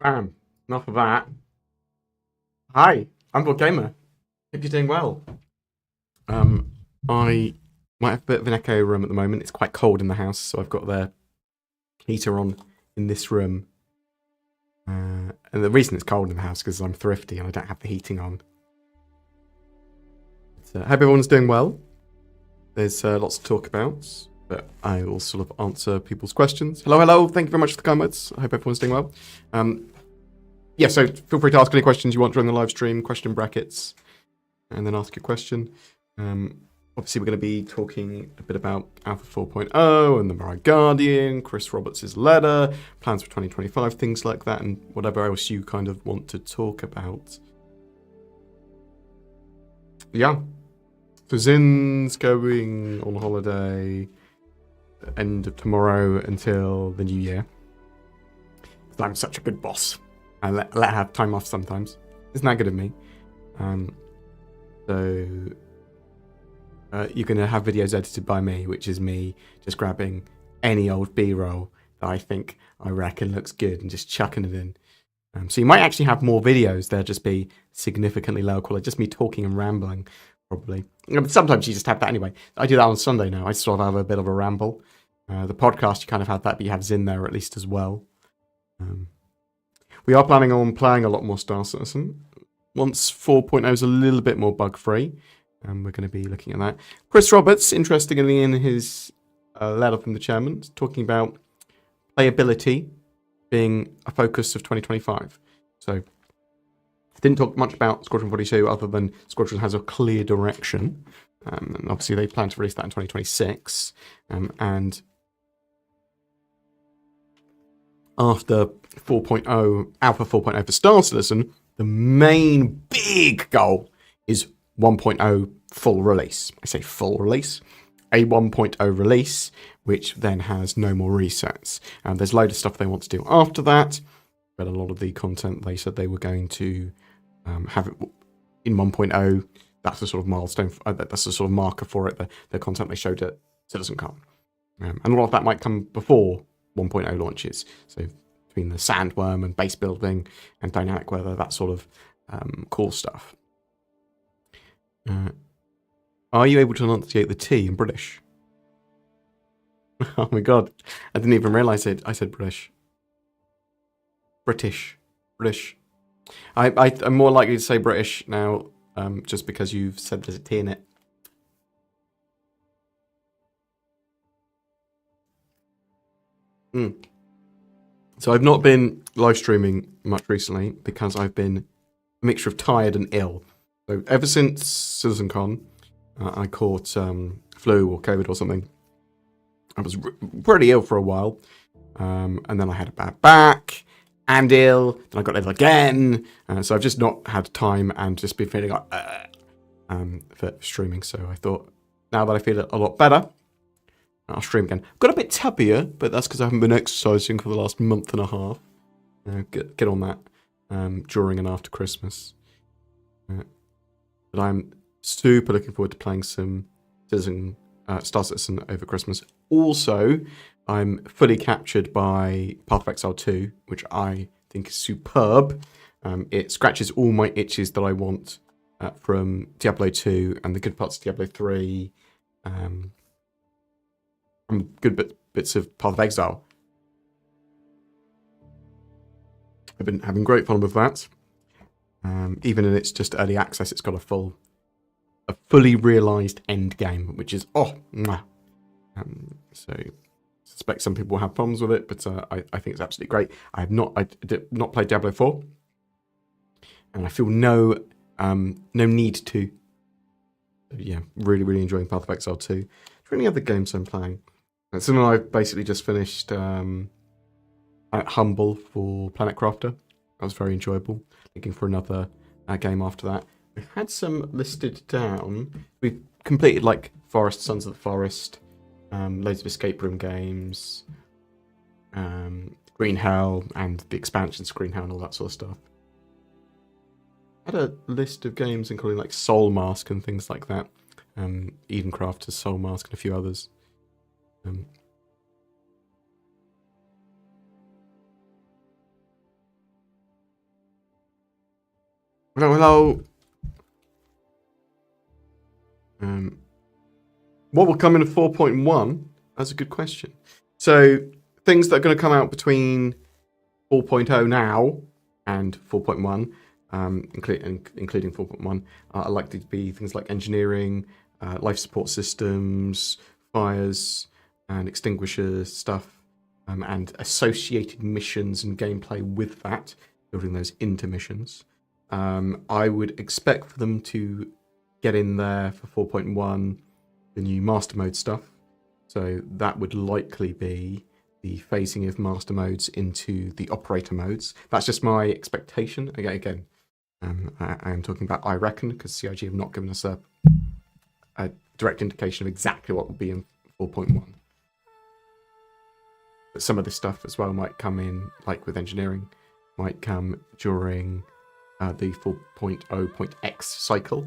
Enough of that. Hi, I'm BoredGamer. Hope you're doing well. I might have a bit of an echo room at the moment. It's quite cold in the house, so I've got the heater on in this room. And the reason it's cold in the house is because I'm thrifty and I don't have the heating on. So, hope everyone's doing well. There's lots to talk about, but I will sort of answer people's questions. Hello. Thank you very much for the comments. I hope everyone's doing well. Yeah, so feel free to ask any questions you want during the live stream, question brackets, and then ask your question. Obviously, we're going to be talking a bit about Alpha 4.0 and the Mariah Guardian, Chris Roberts' letter, plans for 2025, things like that, and whatever else you kind of want to talk about. Yeah. So Zin's going on holiday end of tomorrow until the new year. I'm such a good boss. I let her have time off sometimes. Isn't that good of me? So you're going to have videos edited by me, which is me just grabbing any old B-roll that I reckon looks good and just chucking it in. So you might actually have more videos. They'll just be significantly lower quality. Just me talking and rambling, probably. Sometimes you just have that anyway. I do that on Sunday now. I sort of have a bit of a ramble. The podcast, you kind of have that, but you have Zin there at least as well. We are planning on playing a lot more Star Citizen. Once 4.0 is a little bit more bug-free, we're going to be looking at that. Chris Roberts, interestingly, in his letter from the chairman, talking about playability being a focus of 2025. So, didn't talk much about Squadron 42 other than Squadron has a clear direction. And obviously, they plan to release that in 2026. And after 4.0, Alpha 4.0 for Star Citizen, the main big goal is 1.0 full release. I say full release. A 1.0 release, which then has no more resets. There's a load of stuff they want to do after that, but a lot of the content they said they were going to have it in 1.0. That's a sort of milestone. That's a sort of marker for it, the content they showed at CitizenCon. And a lot of that might come before 1.0 launches. So between the sandworm and base building and dynamic weather, that sort of cool stuff. Are you able to enunciate the T in British? Oh my god, I didn't even realise it. I said British. British. I'm more likely to say British now, just because you've said there's a T in it. So I've not been live streaming much recently because I've been a mixture of tired and ill. So ever since CitizenCon, I caught flu or COVID or something. I was pretty ill for a while, and then I had a bad back and ill. Then I got ill again, so I've just not had time and just been feeling like for streaming. So I thought, now that I feel a lot better, I'll stream again. Got a bit tubbier, but that's because I haven't been exercising for the last month and a half. Get on that during and after Christmas. But I'm super looking forward to playing some Star Citizen over Christmas. Also, I'm fully captured by Path of Exile 2, which I think is superb. It scratches all my itches that I want from Diablo 2 and the good parts of Diablo 3. From good bits of Path of Exile. I've been having great fun with that. Even in its just early access, it's got a fully realised end game, which is mwah. So I suspect some people will have problems with it, but I think it's absolutely great. I did not play Diablo 4, and I feel no need to. Yeah, really enjoying Path of Exile 2. Is there any other games I'm playing? So now I've basically just finished Humble for Planet Crafter. That was very enjoyable. Looking for another game after that. We've had some listed down. We've completed like Forest, Sons of the Forest, loads of escape room games, Green Hell, and the expansions Green Hell and all that sort of stuff. I had a list of games including like Soul Mask and things like that. Edencraft has Soul Mask and a few others. Hello. What will come in 4.1? That's a good question. So things that are going to come out between 4.0 now and 4.1, including 4.1, are likely to be things like engineering, life support systems, fires and extinguisher stuff, and associated missions and gameplay with that, building those into missions. I would expect for them to get in there for 4.1 the new master mode stuff. So that would likely be the phasing of master modes into the operator modes. That's just my expectation. Again, I am talking about I reckon, because CIG have not given us a direct indication of exactly what will be in 4.1. But some of this stuff as well might come in, like with engineering, might come during the 4.0.x cycle.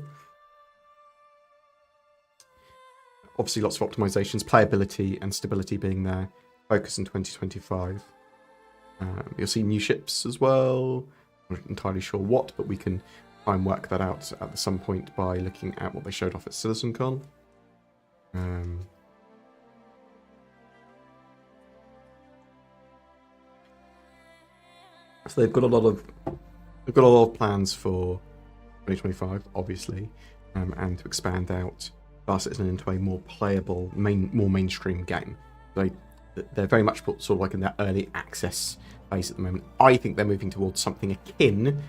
Obviously, lots of optimizations, playability and stability being there. Focus in 2025. You'll see new ships as well. I'm not entirely sure what, but we can try and work that out at some point by looking at what they showed off at CitizenCon. So they've got a lot of plans for 2025, obviously, and to expand out Star Citizen into a more playable, more mainstream game. They're very much sort of like in that early access phase at the moment. I think they're moving towards something akin.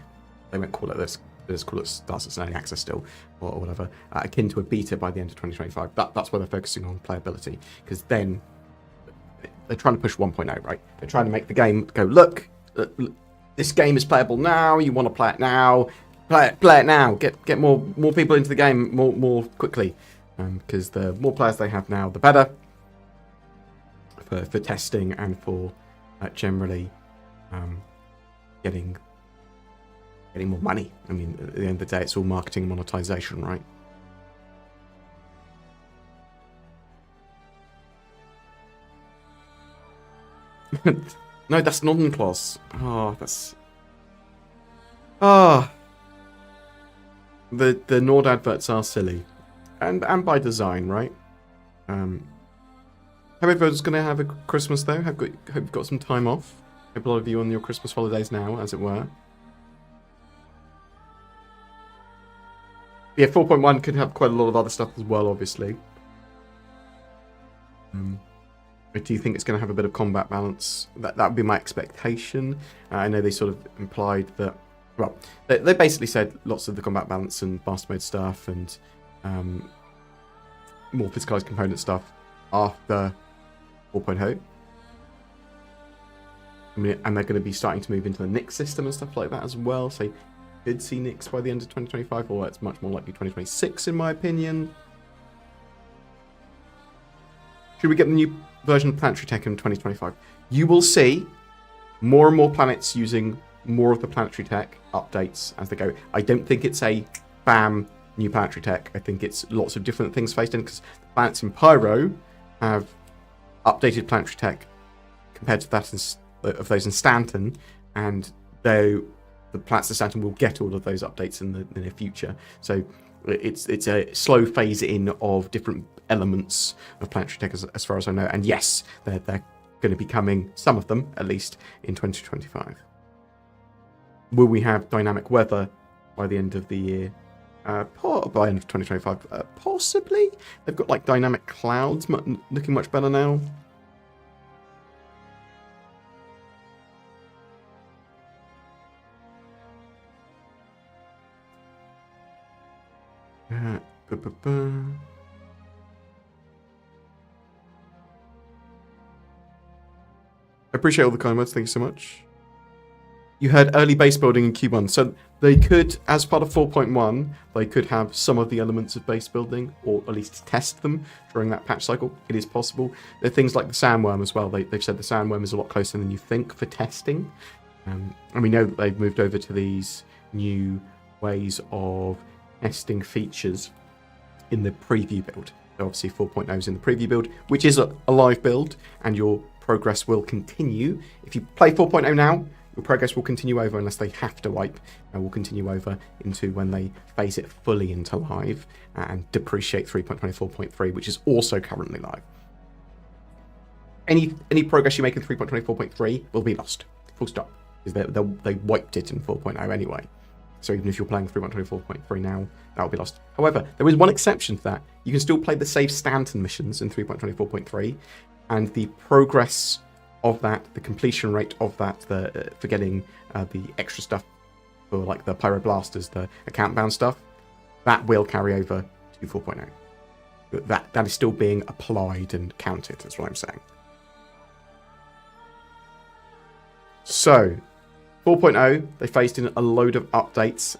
They won't call it this. They just call it Star Citizen Early Access still, or whatever. Akin to a beta by the end of 2025. That's where they're focusing on playability, because then they're trying to push 1.0, right? They're trying to make the game go, look, this game is playable now. You want to play it now? Play it now. Get more people into the game more quickly, because the more players they have now, the better for testing and for generally getting more money. I mean, at the end of the day, it's all marketing and monetization, right? No, that's non-class. The Nord adverts are silly, and by design, right? Hope everyone's going to have a Christmas though. Hope you've got some time off. Hope a lot of you on your Christmas holidays now, as it were. Yeah, 4.1 could have quite a lot of other stuff as well, obviously. But do you think it's going to have a bit of combat balance? That would be my expectation. I know they sort of implied that. Well, they basically said lots of the combat balance and master mode stuff and more physicalized component stuff after 4.0. I mean, and they're going to be starting to move into the Nix system and stuff like that as well. So could see Nix by the end of 2025, or it's much more likely 2026 in my opinion. Should we get the new version of planetary tech in 2025? You will see more and more planets using more of the planetary tech updates as they go. I don't think it's a bam new planetary tech. I think it's lots of different things faced in, because the planets in Pyro have updated planetary tech compared to that of those in Stanton, and though the planets in Stanton will get all of those updates in the near future. So it's a slow phase in of different elements of planetary tech as far as I know. And yes, they're going to be coming, some of them at least, in 2025. Will we have dynamic weather by the end of the year? By the end of 2025? Possibly. They've got like dynamic clouds looking much better now. I appreciate all the kind words. Thank you so much. You heard early base building in Q1. So they could, as part of 4.1, they could have some of the elements of base building, or at least test them during that patch cycle. It is possible. There are things like the sandworm as well. They've said the sandworm is a lot closer than you think for testing. And we know that they've moved over to these new ways of testing features in the preview build. So obviously 4.0 is in the preview build, which is a live build, and your progress will continue. If you play 4.0 now, Your progress will continue over unless they have to wipe, and will continue over into when they phase it fully into live and depreciate 3.24.3, which is also currently live. Any progress you make in 3.24.3 will be lost, full stop, because they wiped it in 4.0 anyway. So even if you're playing 3.24.3 now, that will be lost. However, there is one exception to that. You can still play the Save Stanton missions in 3.24.3, and the progress of that, the completion rate of that, for getting the extra stuff for like the pyroblasters, the account bound stuff, that will carry over to 4.0. That is still being applied and counted, that's what I'm saying. So 4.0, they faced in a load of updates,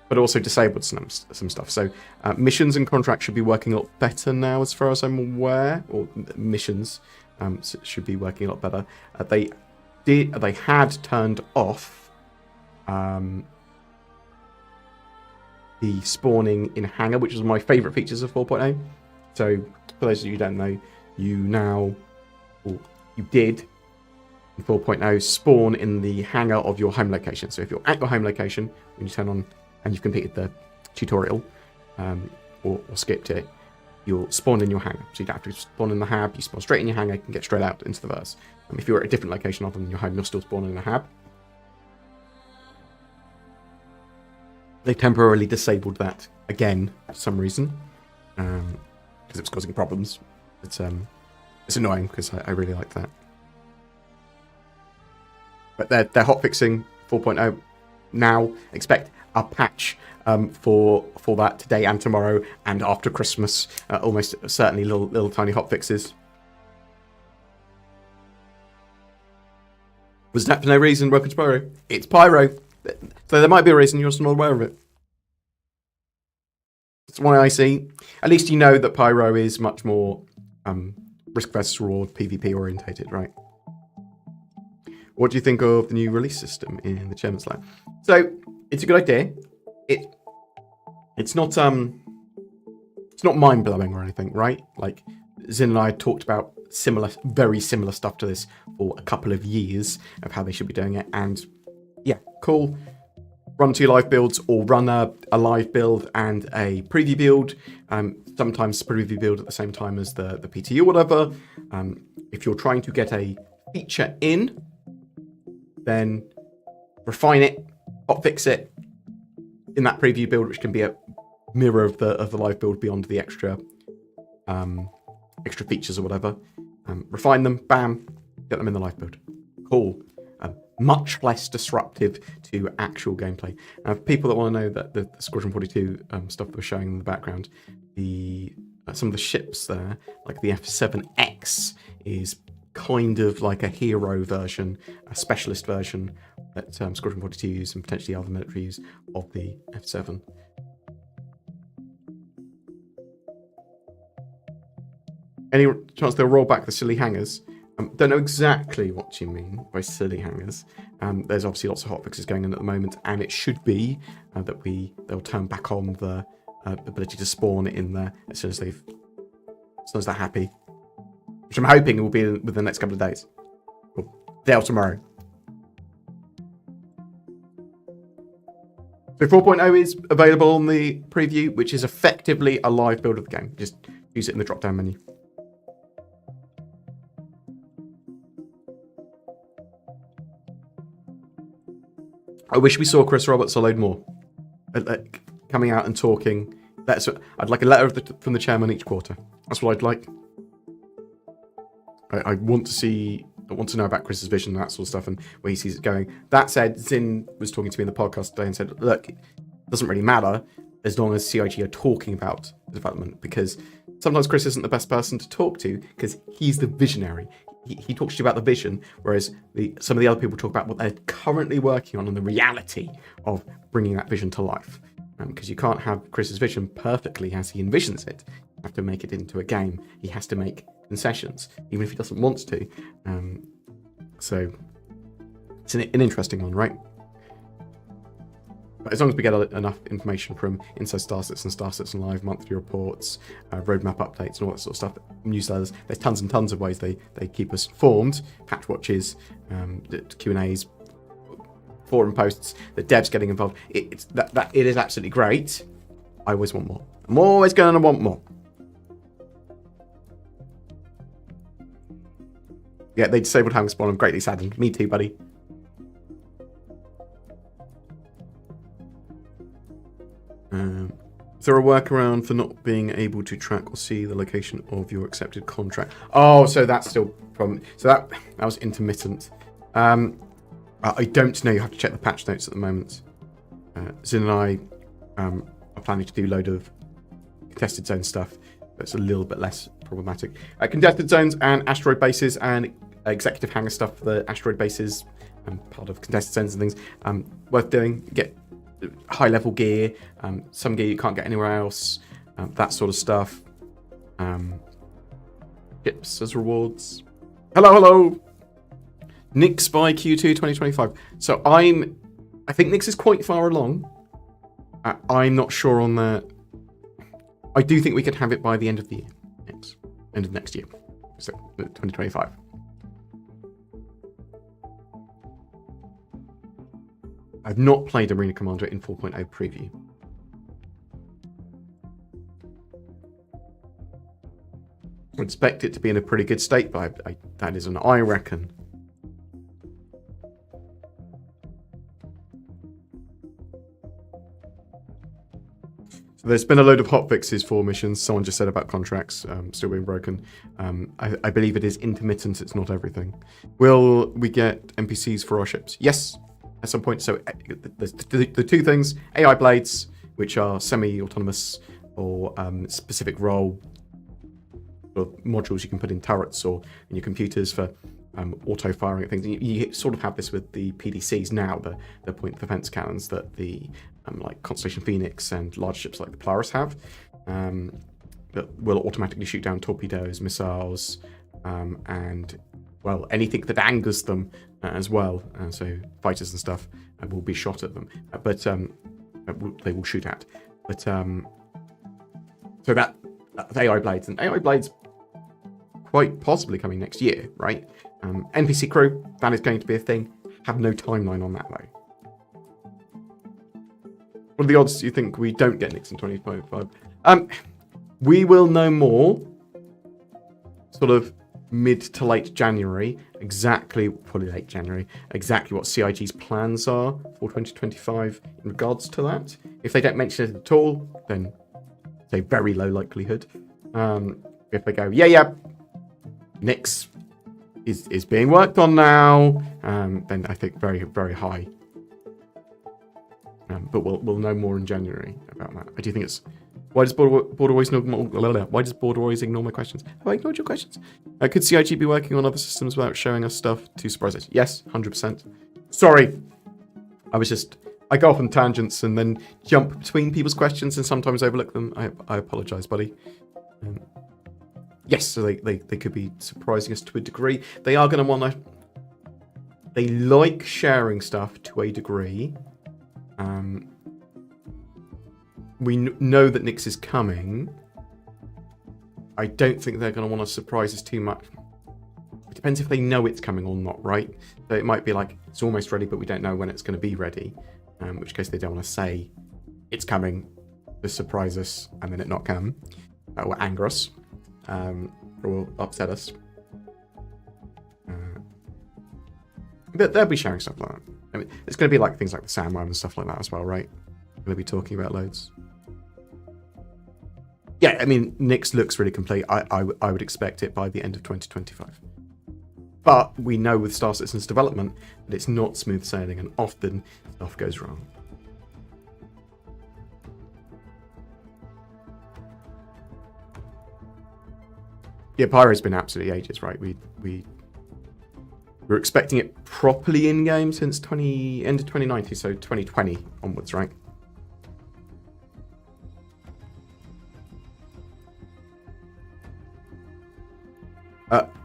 but also disabled some stuff. So missions and contracts should be working a lot better now, as far as I'm aware. Or missions should be working a lot better. They had turned off the spawning in hangar, which is one of my favourite features of 4.0. So for those of you who don't know, you did in 4.0 spawn in the hangar of your home location. So if you're at your home location, when you turn on and you've completed the tutorial or skipped it, you'll spawn in your hangar. So you don't have to spawn in the hab, you spawn straight in your hangar, you can get straight out into the verse. If you're at a different location other than your home, you're still spawning in a hab. They temporarily disabled that again for some reason, because it was causing problems. It's annoying because I really like that. But they're hotfixing 4.0 now. Expect a patch for that today and tomorrow and after Christmas. Almost certainly little tiny hotfixes. Was that for no reason? Welcome to Pyro. It's Pyro. So there might be a reason you're just not aware of it. That's why I see. At least you know that Pyro is much more risk versus reward, PvP orientated, right? What do you think of the new release system in the Chairman's Lab? So it's a good idea. It's not mind blowing or anything, right? Like Zin and I talked about very similar stuff to this for a couple of years of how they should be doing it, and yeah, cool. Run 2 live builds or run a live build and a preview build. Sometimes preview build at the same time as the PT or whatever. If you're trying to get a feature in, then refine it, hotfix it in that preview build, which can be a mirror of the live build beyond the extra features or whatever. Refine them, bam, get them in the live build. Cool. Much less disruptive to actual gameplay. People that want to know that the Squadron 42 stuff we're showing in the background, some of the ships there, like the F7X, is kind of like a hero version, a specialist version that Squadron 42 use and potentially other military use of the F7. Any chance they'll roll back the silly hangars? Don't know exactly what you mean by silly hangars. There's obviously lots of hotfixes going on at the moment, and it should be that they'll turn back on the ability to spawn in there as soon as they're happy. Which I'm hoping will be within the next couple of days. Or day or tomorrow. So 4.0 is available on the preview, which is effectively a live build of the game. Just use it in the drop-down menu. I wish we saw Chris Roberts a load more. Coming out and talking. I'd like a letter from the chairman each quarter. That's what I'd like. I want to know about Chris's vision and that sort of stuff and where he sees it going. That said, Zin was talking to me in the podcast today and said, look, it doesn't really matter as long as CIG are talking about the development, because sometimes Chris isn't the best person to talk to because he's the visionary. He talks to you about the vision, whereas some of the other people talk about what they're currently working on and the reality of bringing that vision to life. Because you can't have Chris's vision perfectly as he envisions it. You have to make it into a game. He has to make concessions, even if he doesn't want to. So it's an interesting one, right? But as long as we get enough information from Inside Starsets and Starsets and Live, monthly reports, roadmap updates and all that sort of stuff, newsletters, there's tons and tons of ways they keep us informed, patch watches, Q&As, forum posts, the devs getting involved. It is absolutely great. I always want more. I'm always going to want more. Yeah, they disabled Hang Spawn. I'm greatly saddened. Me too, buddy. Is there a workaround for not being able to track or see the location of your accepted contract? Oh, so that's still from. So that was intermittent. I don't know. You have to check the patch notes at the moment. Zin and I are planning to do a load of contested zone stuff. That's a little bit less problematic. Contested zones and asteroid bases and executive hangar stuff for the asteroid bases and part of contested zones and things. Worth doing. Get high level gear, some gear you can't get anywhere else, that sort of stuff. Chips as rewards. Hello. Nix by Q2 2025. So I think Nix is quite far along. I'm not sure on that. I do think we could have it by the end of the year. End of next year. So 2025. I've not played Arena Commander in 4.0 preview. I expect it to be in a pretty good state, but that is an I reckon. So there's been a load of hotfixes for missions. Someone just said about contracts still being broken. I believe it is intermittent. It's not everything. Will we get NPCs for our ships? Yes. At some point. So the two things, AI blades, which are semi-autonomous or specific role modules you can put in turrets or in your computers for auto-firing things. You sort of have this with the PDCs now, the point defense cannons that the like Constellation Phoenix and large ships like the Polaris have, that will automatically shoot down torpedoes, missiles, and well, anything that angers them as well. So fighters and stuff will be shot at them, but they will shoot at. But so that's AI blades, and AI blades quite possibly coming next year, right? NPC crew, that is going to be a thing. Have no timeline on that though. What are the odds do you think we don't get Nix in 2025? We will know more sort of mid to late January, probably late January, exactly what CIG's plans are for 2025 in regards to that. If they don't mention it at all, then it's a very low likelihood. If they go, yeah, Nix is being worked on now, then I think very, very high. But we'll know more in January about that. I do think it's... Why does Border always ignore my questions? Have I ignored your questions? Could CIG be working on other systems without showing us stuff to surprise us? Yes, 100%. Sorry. I go off on tangents and then jump between people's questions and sometimes overlook them. I apologise, buddy. Yes, so they could be surprising us to a degree. They are going to want to... They like sharing stuff to a degree. We know that Nix is coming. I don't think they're going to want to surprise us too much. It depends if they know it's coming or not, right? So it might be like, it's almost ready, but we don't know when it's going to be ready. In which case they don't want to say, it's coming, to surprise us, and then it not come. That will anger us. Or will upset us. But they'll be sharing stuff like that. I mean, it's going to be like things like the Sandworm and stuff like that as well, right? We'll be talking about loads. Yeah, I mean, Nix looks really complete. I would expect it by the end of 2025. But we know with Star Citizen's development that it's not smooth sailing and often stuff goes wrong. Yeah, Pyro's been absolutely ages, right? We're expecting it properly in-game since end of 2019, so 2020 onwards, right?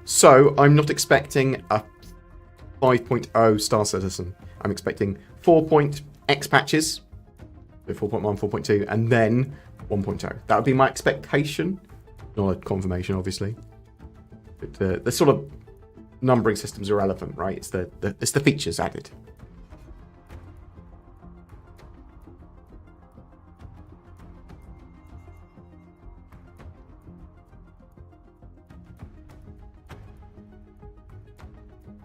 So I'm not expecting a 5.0 Star Citizen. I'm expecting 4.x patches, so 4.1, 4.2, and then 1.0. That would be my expectation. Not a confirmation, obviously. But the sort of numbering system's irrelevant, right? It's the features added.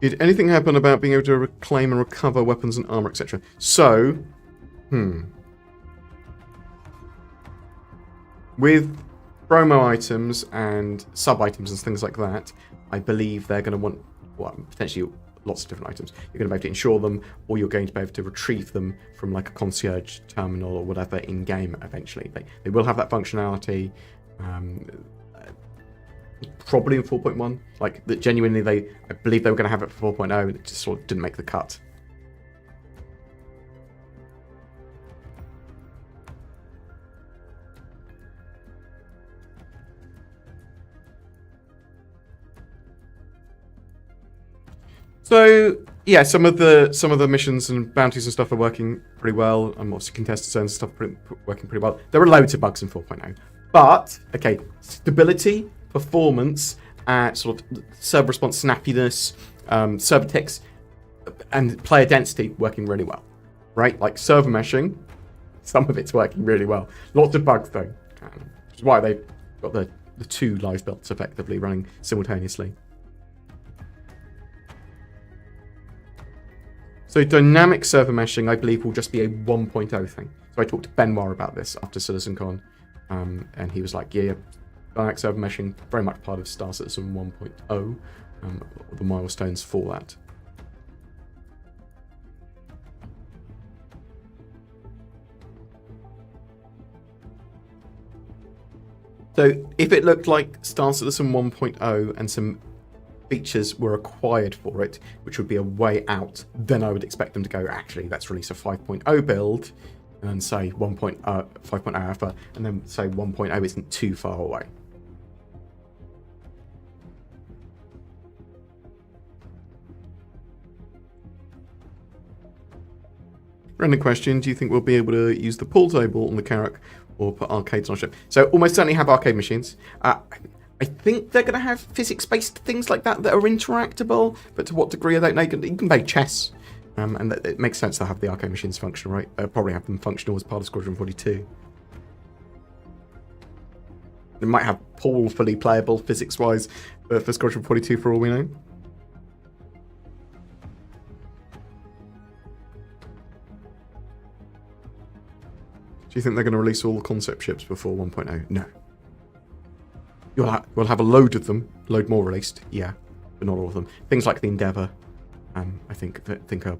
Did anything happen about being able to reclaim and recover weapons and armor, etc.? So, with promo items and sub-items and things like that, I believe they're going to want, well, potentially lots of different items. You're going to be able to insure them, or you're going to be able to retrieve them from like a concierge terminal or whatever in-game eventually. They will have that functionality, probably in 4.1. Like, that genuinely, I believe they were going to have it for 4.0, and it just sort of didn't make the cut. So yeah, some of the missions and bounties and stuff are working pretty well. Obviously contested zones and stuff working pretty well. There are loads of bugs in 4.0, but okay, stability, performance, sort of server response snappiness, server ticks, and player density working really well, right? Like server meshing, some of it's working really well. Lots of bugs though, which is why they've got the two live builds effectively running simultaneously. So dynamic server meshing, I believe, will just be a 1.0 thing. So I talked to Benoit about this after CitizenCon, and he was like, yeah, dynamic server meshing, very much part of Star Citizen 1.0, the milestones for that. So if it looked like Star Citizen 1.0 and some features were acquired for it, which would be a way out, then I would expect them to go, actually, let's release a 5.0 build and say 5.0 alpha, and then say 1.0 isn't too far away. Random question, do you think we'll be able to use the pool table on the Carrack or put arcades on a ship? So almost certainly have arcade machines. I think they're going to have physics-based things like that are interactable, but to what degree I don't know. You can play chess, and it makes sense to have the arcade machines function, right? Probably have them functional as part of Squadron 42. They might have pool fully playable physics-wise for Squadron 42 for all we know. Do you think they're going to release all the concept ships before 1.0? No. We'll have a load of them, load more released, yeah, but not all of them. Things like the Endeavour, I think are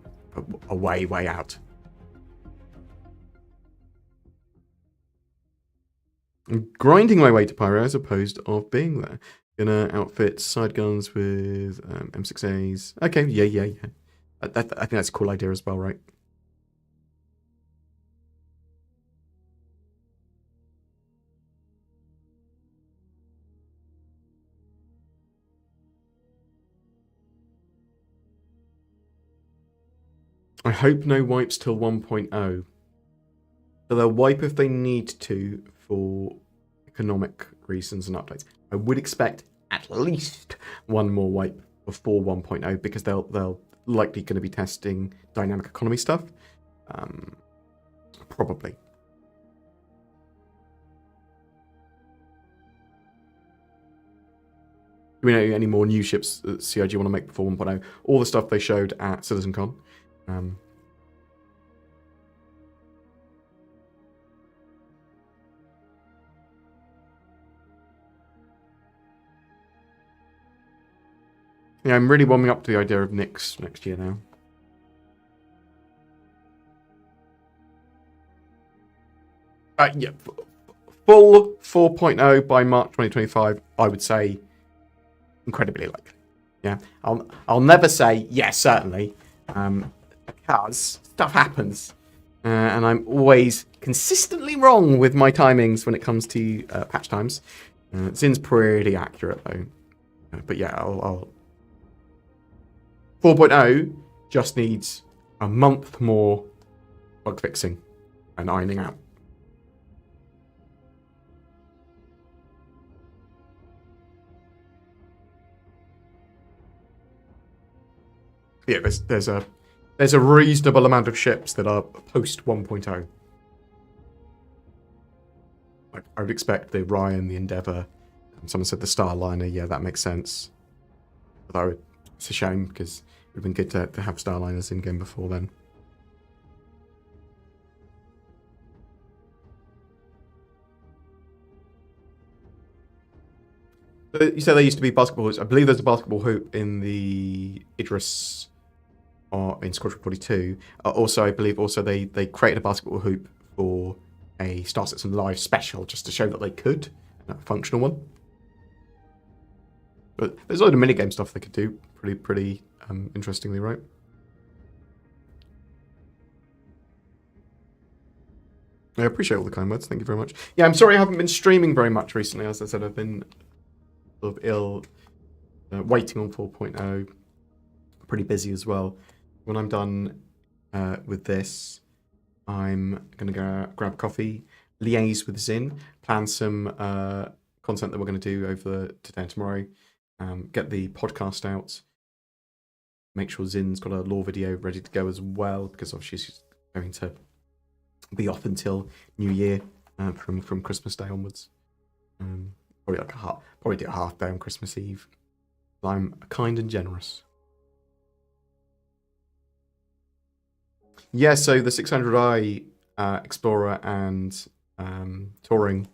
way out. I'm grinding my way to Pyro as opposed of being there. Gonna outfit side guns with M6As. Okay, yeah. I think that's a cool idea as well, right? I hope no wipes till 1.0. So they'll wipe if they need to for economic reasons and updates. I would expect at least one more wipe before 1.0 because they'll likely going to be testing dynamic economy stuff. Probably. Do we know any more new ships that CIG want to make before 1.0? All the stuff they showed at CitizenCon. Yeah, I'm really warming up to the idea of Nyx next year now. Yeah, full 4.0 by March 2025, I would say incredibly likely. Yeah, I'll never say yes, certainly, because stuff happens, and I'm always consistently wrong with my timings when it comes to patch times. Zin's pretty accurate though, but yeah, I'll 4.0 just needs a month more bug fixing and ironing out. Yeah, there's a reasonable amount of ships that are post 1.0. Like, I would expect the Ryan, the Endeavour, someone said the Starliner, yeah, that makes sense. But I would It's a shame because it would have been good to have Starliners in game before then. You said there used to be basketball hoops. I believe there's a basketball hoop in the Idris or in Squadron 42. Also, I believe they created a basketball hoop for a Star Citizen Live special just to show that they could, a functional one. But there's a lot of minigame stuff they could do pretty interestingly, right? I appreciate all the kind words. Thank you very much. Yeah, I'm sorry I haven't been streaming very much recently. As I said, I've been sort of ill, waiting on 4.0. Pretty busy as well. When I'm done with this, I'm going to go grab coffee, liaise with Zin, plan some content that we're going to do over today and tomorrow, get the podcast out, make sure Zin's got a lore video ready to go as well, because obviously she's going to be off until New Year from Christmas Day onwards. Probably do a half day on Christmas Eve. I'm kind and generous. Yeah, so the 600i Explorer and Touring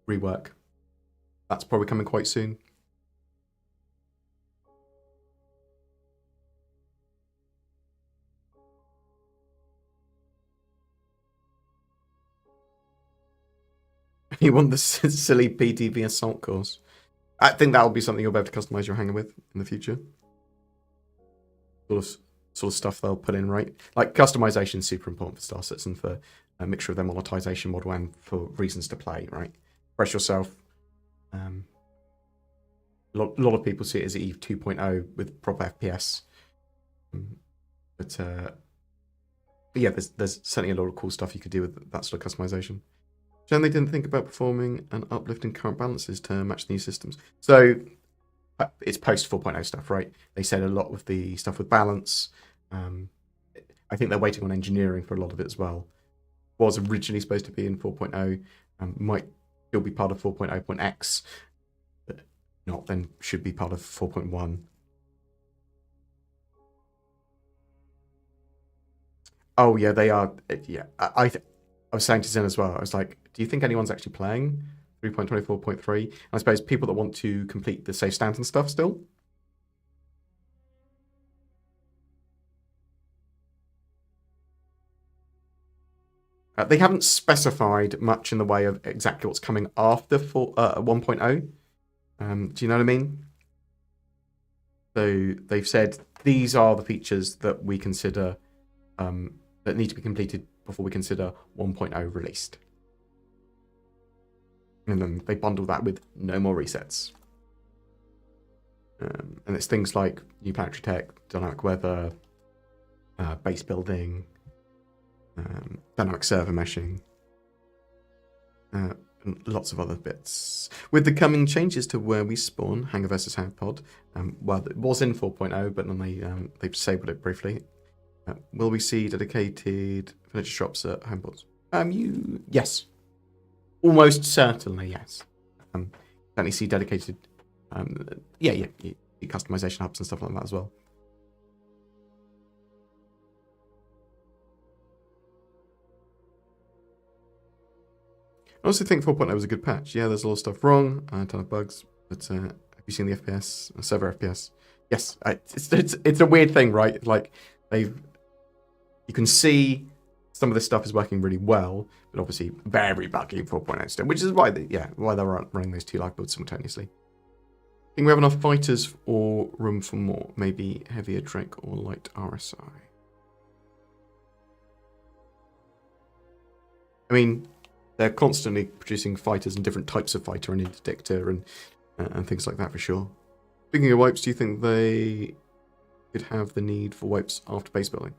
rework, that's probably coming quite soon. You want the silly PTV assault course? I think that'll be something you'll be able to customize your hangar with in the future. Sort of stuff they'll put in, right? Like customization is super important for Star Citizen for a mixture of their monetization model and for reasons to play, right? Express yourself. A lot of people see it as EVE 2.0 with proper FPS. But yeah, there's certainly a lot of cool stuff you could do with that sort of customization. Jen, they didn't think about performing an uplift in current balances to match the new systems. So it's post 4.0 stuff, right? They said a lot with the stuff with balance. I think they're waiting on engineering for a lot of it as well. Was originally supposed to be in 4.0, might still be part of 4.0.x, but not then should be part of 4.1. Oh yeah, they are. Yeah, I was saying to Zen as well. I was like, do you think anyone's actually playing 3.24.3? I suppose people that want to complete the safe stands and stuff still. They haven't specified much in the way of exactly what's coming after 1.0. Do you know what I mean? So they've said these are the features that we consider that need to be completed before we consider 1.0 released. And then they bundle that with no more resets. And it's things like new planetary tech, dynamic weather, base building, dynamic server meshing, and lots of other bits. With the coming changes to where we spawn, Hangar versus Hangar Pod, well, it was in 4.0, but then they disabled it briefly. Will we see dedicated furniture shops at homeports? Yes. Almost certainly, yes. Certainly see dedicated, customization hubs and stuff like that as well. I also think 4.0 was a good patch. Yeah, there's a lot of stuff wrong, a ton of bugs, but have you seen the FPS, server FPS? Yes, it's a weird thing, right? Like you can see some of this stuff is working really well, but obviously very buggy in 4.0 still, which is why they're running those two live builds simultaneously. I think we have enough fighters or room for more, maybe heavier Drake or light RSI. I mean, they're constantly producing fighters and different types of fighter and interdictor and things like that for sure. Speaking of wipes, do you think they could have the need for wipes after base building?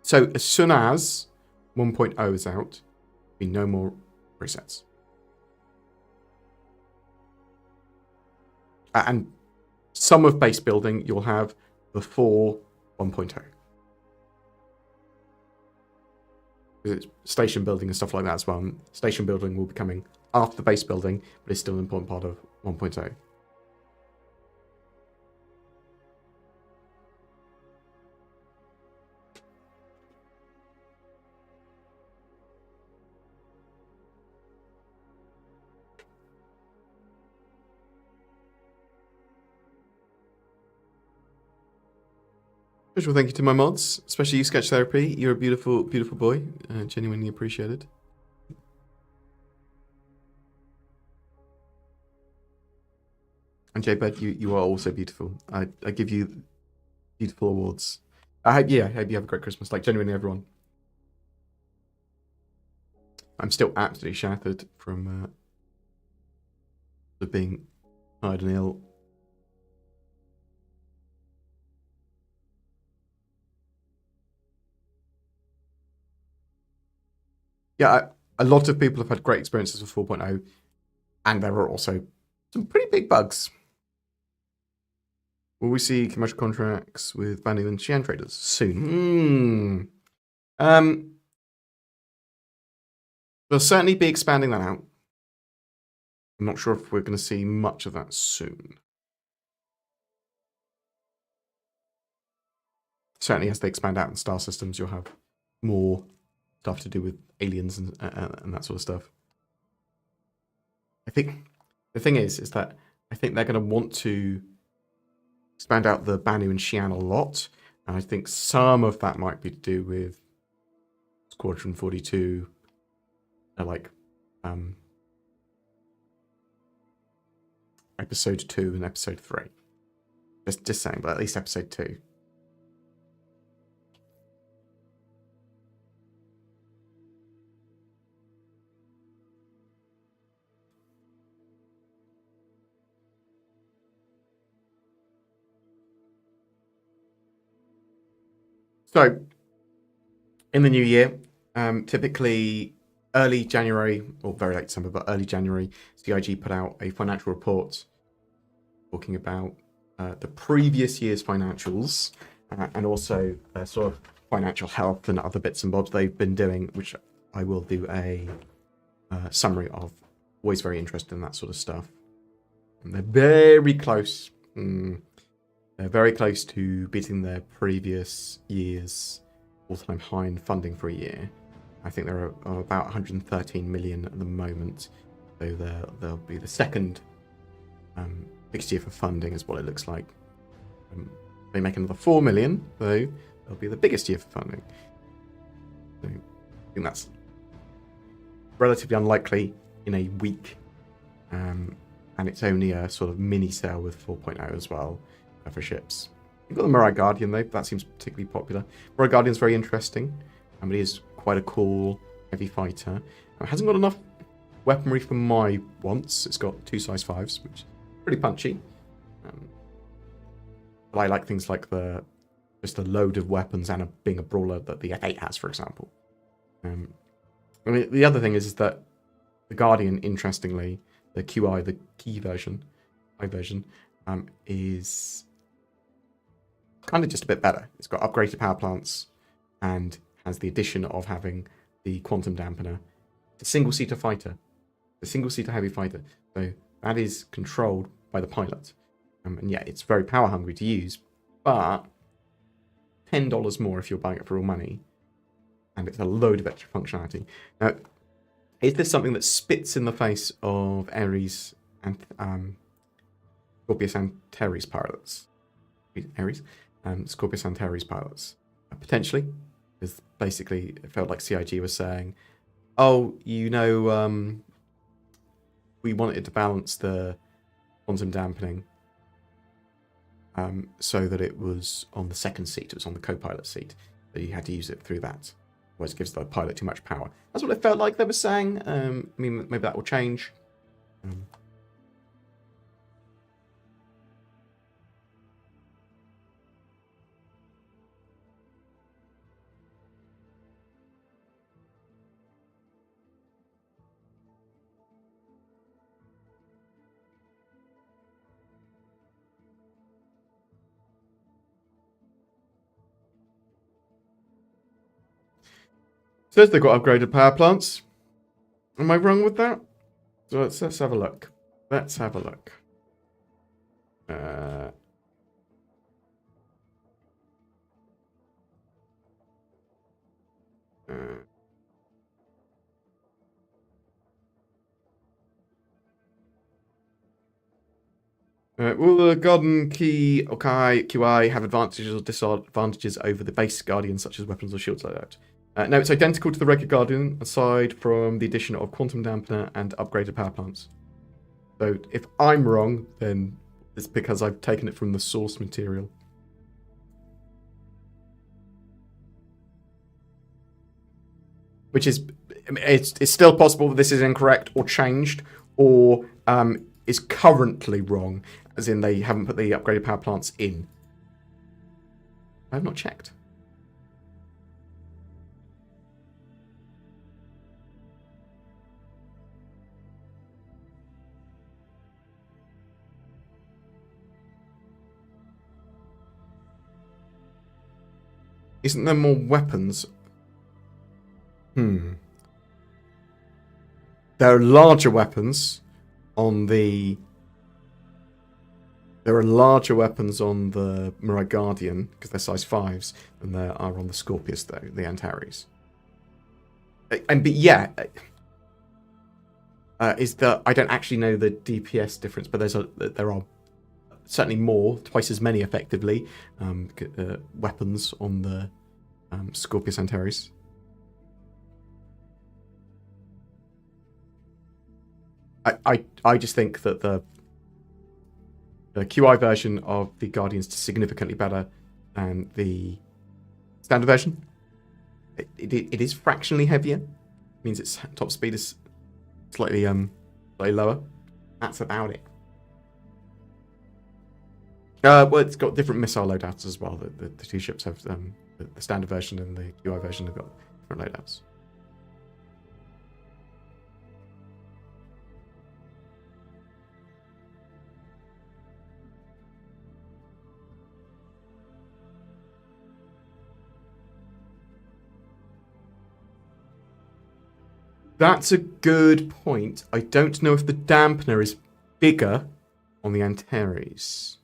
So as soon as 1.0 is out, there'll be no more resets. And some of base building you'll have before 1.0. It's station building and stuff like that as well. And station building will be coming after base building, but it's still an important part of 1.0. Special thank you to my mods, especially you, Sketch Therapy. You're a beautiful, beautiful boy. Genuinely appreciated. And J-Bed, you are also beautiful. I give you beautiful awards. I hope you have a great Christmas. Like, genuinely, everyone. I'm still absolutely shattered from being tired and ill. Yeah, a lot of people have had great experiences with 4.0, and there are also some pretty big bugs. Will we see commercial contracts with Vanilla and Xian traders soon? They'll certainly be expanding that out. I'm not sure if we're going to see much of that soon. Certainly, as they expand out in star systems, you'll have more stuff to do with aliens and that sort of stuff. I think the thing is that I think they're going to want to expand out the Banu and Xi'an a lot, and I think some of that might be to do with Squadron 42, like episode 2 and episode 3. Just saying, but at least episode 2. So, in the new year, typically early January, or very late December, but early January, CIG put out a financial report talking about the previous year's financials and also sort of financial health and other bits and bobs they've been doing, which I will do a summary of. Always very interested in that sort of stuff. And they're very close. They're very close to beating their previous year's all-time high in funding for a year. I think they're about 113 million at the moment. So they'll be the second biggest year for funding, is what it looks like. They make another 4 million, though. They'll be the biggest year for funding. So I think that's relatively unlikely in a week. And it's only a sort of mini sale with 4.0 as well for ships. You've got the Mirai Guardian, though. That seems particularly popular. Mirai Guardian's very interesting. It is quite a cool heavy fighter. It hasn't got enough weaponry for my wants. It's got 2 size 5s, which is pretty punchy. But I like things like just a load of weapons and being a brawler that the F8 has, for example. I mean, the other thing is that the Guardian, interestingly, the QI, the key version, is kind of just a bit better. It's got upgraded power plants and has the addition of having the quantum dampener. It's a single-seater fighter, a single-seater heavy fighter. So that is controlled by the pilot. And yeah, it's very power hungry to use, but $10 more if you're buying it for real money. And it's a load of extra functionality. Now, is this something that spits in the face of Ares and Scorpius Antares pilots? Scorpius Antares pilots? Potentially. Because basically, it felt like CIG was saying, oh, we wanted to balance the quantum dampening so that it was on the second seat. It was on the co-pilot seat. So you had to use it through that. Otherwise, it gives the pilot too much power. That's what it felt like they were saying. I mean, maybe that will change. Says they've got upgraded power plants. Am I wrong with that? So let's have a look. Let's have a look. Will the Garden Key or QI have advantages or disadvantages over the base Guardian, such as weapons or shields like that? No, it's identical to the regular Guardian, aside from the addition of Quantum Dampener and upgraded power plants. So if I'm wrong, then it's because I've taken it from the source material. Which is, it's still possible that this is incorrect or changed, or is currently wrong, as in they haven't put the upgraded power plants in. I have not checked. Isn't there more weapons? There are larger weapons on the... There are larger weapons on the Mirai Guardian, because they're size 5s, than there are on the Scorpius, though, the Antares. And but yeah, is that I don't actually know the DPS difference, but there are certainly more, twice as many effectively, weapons on the Scorpius Antares. I just think that the QI version of the Guardians is significantly better than the standard version. It is fractionally heavier. It means its top speed is slightly lower. That's about it. Well, it's got different missile loadouts as well. The two ships have the standard version and the QI version have got different loadouts. That's a good point. I don't know if the dampener is bigger on the Antares.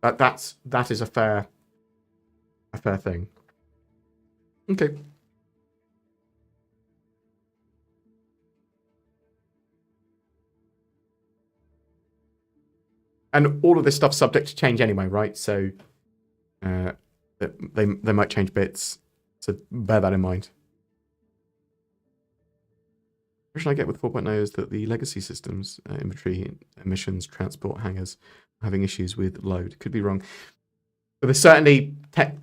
That is a fair thing. Okay. And all of this stuff's subject to change anyway, right? So they might change bits. So bear that in mind. The impression I get with 4.0 is that the legacy systems, inventory, emissions, transport, hangars, are having issues with load. Could be wrong. But there's certainly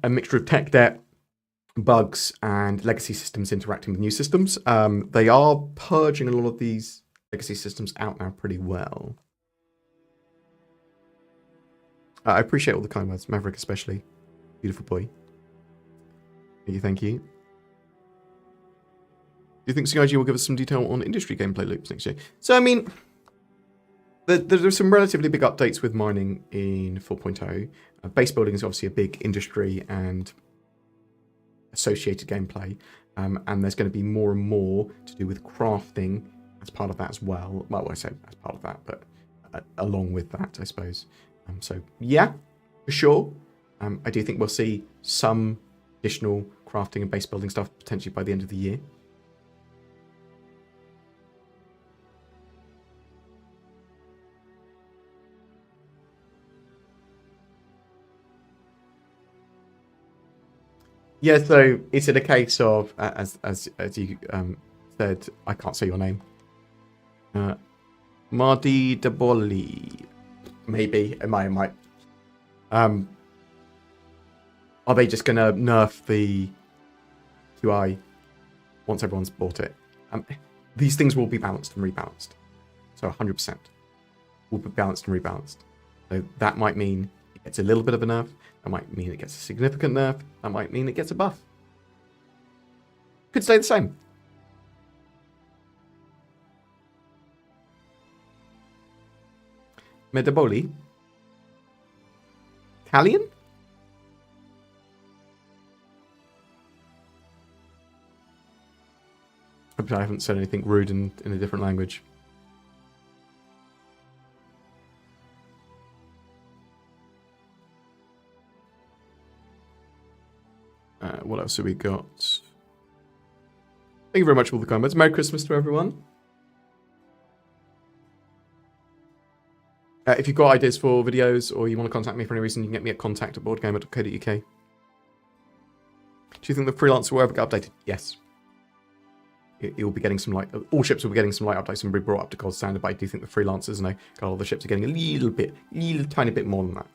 a mixture of tech debt, bugs, and legacy systems interacting with new systems. They are purging a lot of these legacy systems out now pretty well. I appreciate all the kind words, Maverick especially. Beautiful boy. Thank you. Do you think CIG will give us some detail on industry gameplay loops next year? So, I mean, there's some relatively big updates with mining in 4.0. Base building is obviously a big industry and associated gameplay. And there's going to be more and more to do with crafting as part of that as well. Well, I say as part of that, but along with that, I suppose. So, yeah, for sure. I do think we'll see some additional crafting and base building stuff potentially by the end of the year. Yeah, so is it a case of, as you said, I can't say your name. Mardi Daboli. Maybe. It might. Are they just going to nerf the QI once everyone's bought it? These things will be balanced and rebalanced. So 100% will be balanced and rebalanced. So that might mean it gets a little bit of a nerf. That might mean it gets a significant nerf. That might mean it gets a buff. Could stay the same. Medaboli? Italian? Hope I haven't said anything rude in a different language. What else have we got? Thank you very much for all the comments. Merry Christmas to everyone. If you've got ideas for videos or you want to contact me for any reason, you can get me at contact@boredgamer.co.uk. Do you think the freelancer will ever get updated? Yes. It will be getting some light. All ships will be getting some light updates and be brought up to gold standard, but I do think the freelancers and all the ships are getting a little tiny bit more than that.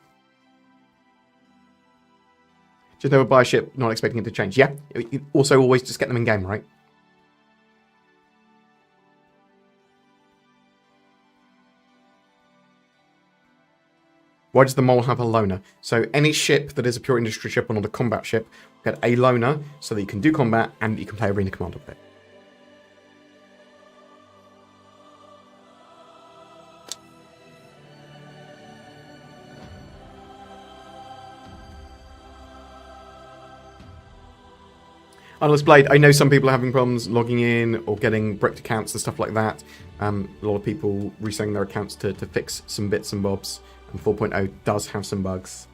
Just never buy a ship, not expecting it to change. Yeah. Also, always just get them in game, right? Why does the mole have a loner? So any ship that is a pure industry ship or not a combat ship, get a loner so that you can do combat and you can play Arena Commander with it. Unless Blade, I know some people are having problems logging in or getting bricked accounts and stuff like that. A lot of people resetting their accounts to fix some bits and bobs. And 4.0 does have some bugs.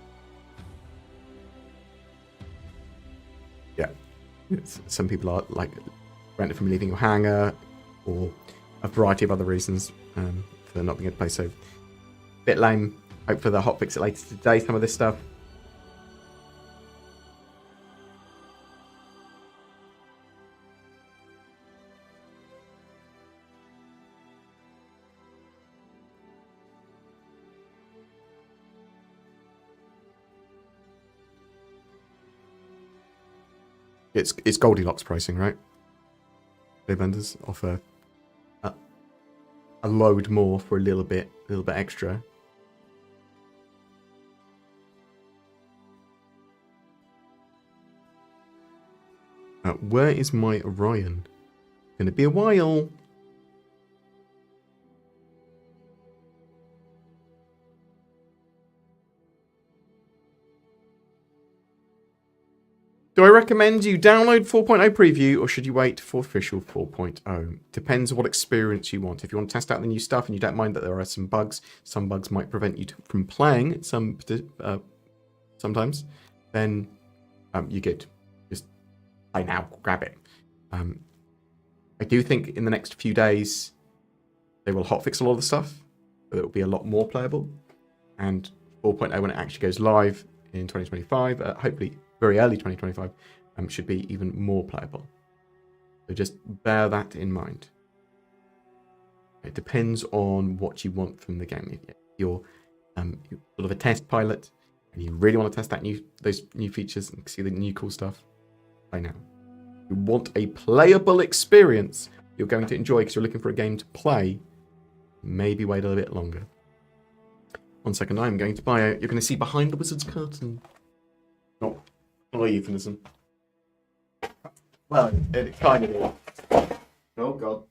Yeah. Some people are like prevented from leaving your hangar or a variety of other reasons for not being able to play. So, bit lame. Hope for the hotfix it later today, some of this stuff. It's Goldilocks pricing, right? They vendors offer a load more for a little bit extra. Where is my Orion? Gonna be a while. Do I recommend you download 4.0 preview or should you wait for official 4.0? Depends what experience you want. If you want to test out the new stuff and you don't mind that there are some bugs might prevent you from playing sometimes, then you're good. Just play now, grab it. I do think in the next few days they will hotfix a lot of the stuff, but it will be a lot more playable. And 4.0 when it actually goes live in 2025, hopefully very early 2025, should be even more playable. So just bear that in mind. It depends on what you want from the game. If you're sort of a test pilot and you really want to test those new features and see the new cool stuff, play now. If you want a playable experience you're going to enjoy because you're looking for a game to play, maybe wait a little bit longer. 1 second, I'm going to buy you're going to see behind the wizard's curtain. Not a euphemism. Well, it kind of is. Oh, God.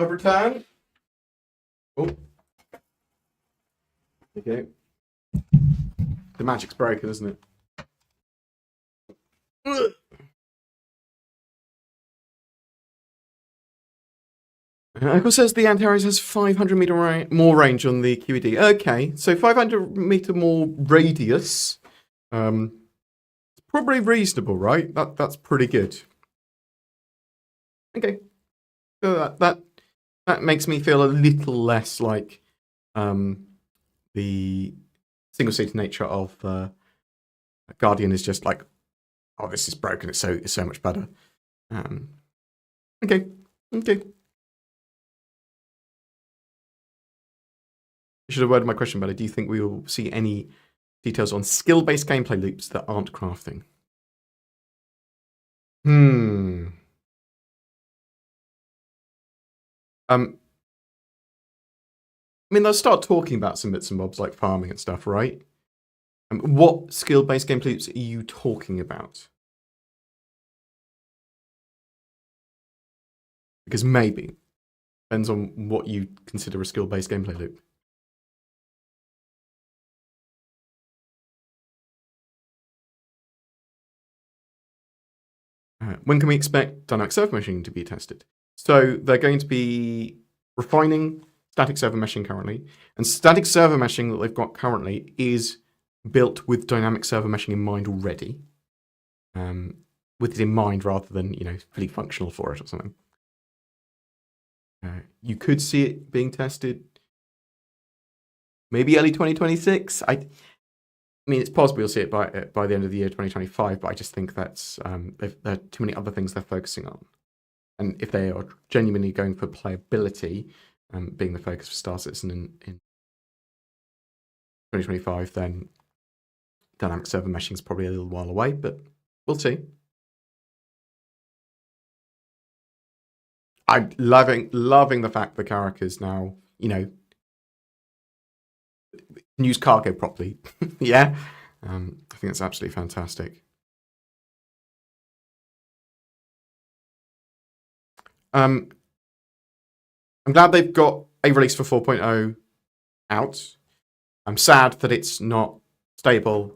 Over time. Oh. Okay. The magic's broken, isn't it? It says the Antares has 500 meter more range on the QED. Okay, so 500 meter more radius. Probably reasonable, right? That's pretty good. Okay, so that makes me feel a little less like the single-seater nature of Guardian is just like, oh, this is broken. It's so much better. Okay. I should have worded my question better. Do you think we will see any details on skill-based gameplay loops that aren't crafting? I mean, they'll start talking about some bits and bobs like farming and stuff, right? What skill-based gameplay loops are you talking about? Because maybe. Depends on what you consider a skill-based gameplay loop. When can we expect dynamic server meshing to be tested? So they're going to be refining static server meshing currently, and static server meshing that they've got currently is built with dynamic server meshing in mind already, with it in mind rather than fully functional for it or something. You could see it being tested maybe early 2026. I mean, it's possible you'll see it by the end of the year 2025, but I just think that's there are too many other things they're focusing on. And if they are genuinely going for playability, being the focus for Star Citizen in 2025, then dynamic server meshing is probably a little while away, but we'll see. I'm loving the fact the characters now, use cargo properly. Yeah, I think that's absolutely fantastic. I'm glad they've got a release for 4.0 out. I'm sad that it's not stable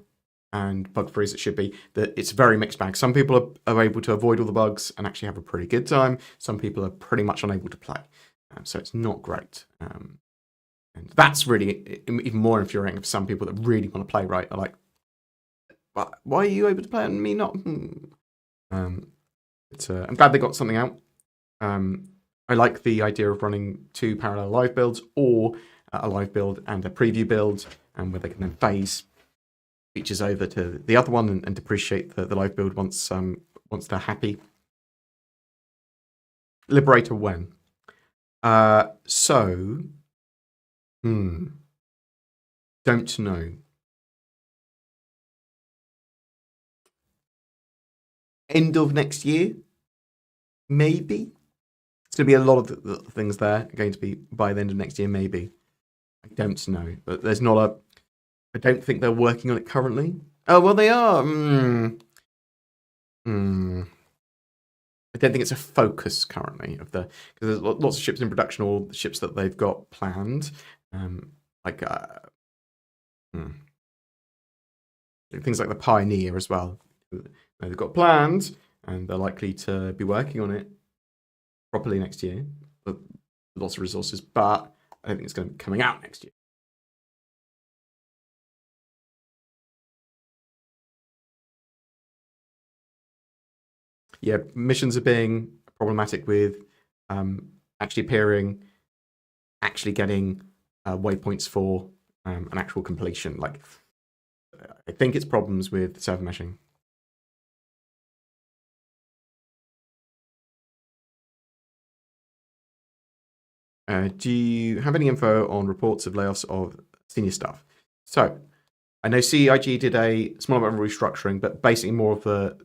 and bug-free as it should be. That it's a very mixed bag. Some people are able to avoid all the bugs and actually have a pretty good time. Some people are pretty much unable to play. So it's not great. And that's really even more infuriating for some people that really want to play right. Are like, why are you able to play and me not? I'm glad they got something out. I like the idea of running 2 parallel live builds or a live build and a preview build, and where they can then phase features over to the other one and depreciate the live build once they're happy. Liberator when? Don't know. End of next year, maybe. It's going to be a lot of the things there are going to be by the end of next year, maybe. I don't know, but there's not a. I don't think they're working on it currently. Oh well, they are. I don't think it's a focus currently of the because there's lots of ships in production or ships that they've got planned, things like the Pioneer as well. They've got planned and they're likely to be working on it properly next year with lots of resources, but I don't think it's going to be coming out next year. Yeah, missions are being problematic with actually appearing, actually getting waypoints for an actual completion. Like, I think it's problems with server meshing. Do you have any info on reports of layoffs of senior staff? So, I know CIG did a small amount of restructuring, but basically more of the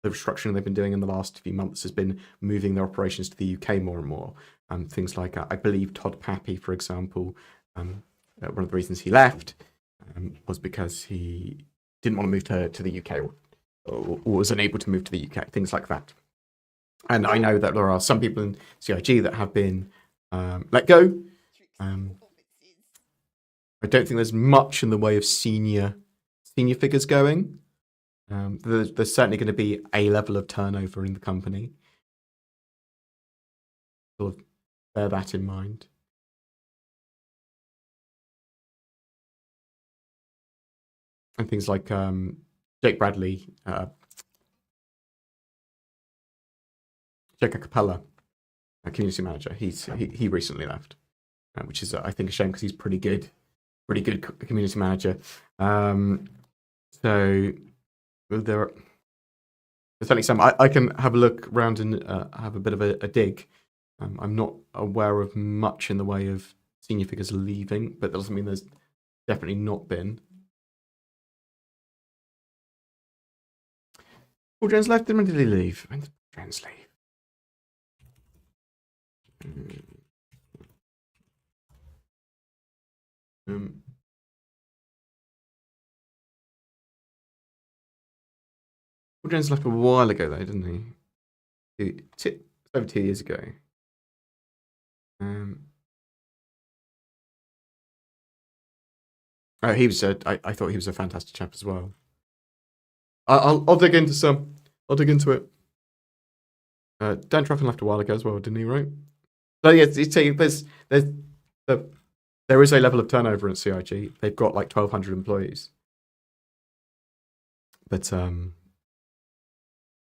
restructuring they've been doing in the last few months has been moving their operations to the UK more and more. Things like, I believe Todd Pappy, for example, one of the reasons he left was because he didn't want to move to the UK or was unable to move to the UK, things like that. And I know that there are some people in CIG that have been let go. I don't think there's much in the way of senior figures going. There's certainly going to be a level of turnover in the company. Sort of bear that in mind. And things like Jake Bradley, Jake Capella, a community manager. He recently left, which is I think a shame because he's pretty good community manager. So there's certainly some. I can have a look around and have a bit of a dig. I'm not aware of much in the way of senior figures leaving, but that doesn't mean there's definitely not been. Paul Jones left. When did he leave? When did Paul Jones leave? Paul Jones left a while ago, though, didn't he? Over 2 years ago. He was. I thought he was a fantastic chap as well. I'll dig into some. I'll dig into it. Dan Truffin left a while ago as well, didn't he? Right. So yeah, there is a level of turnover in CIG. They've got like 1,200 employees, but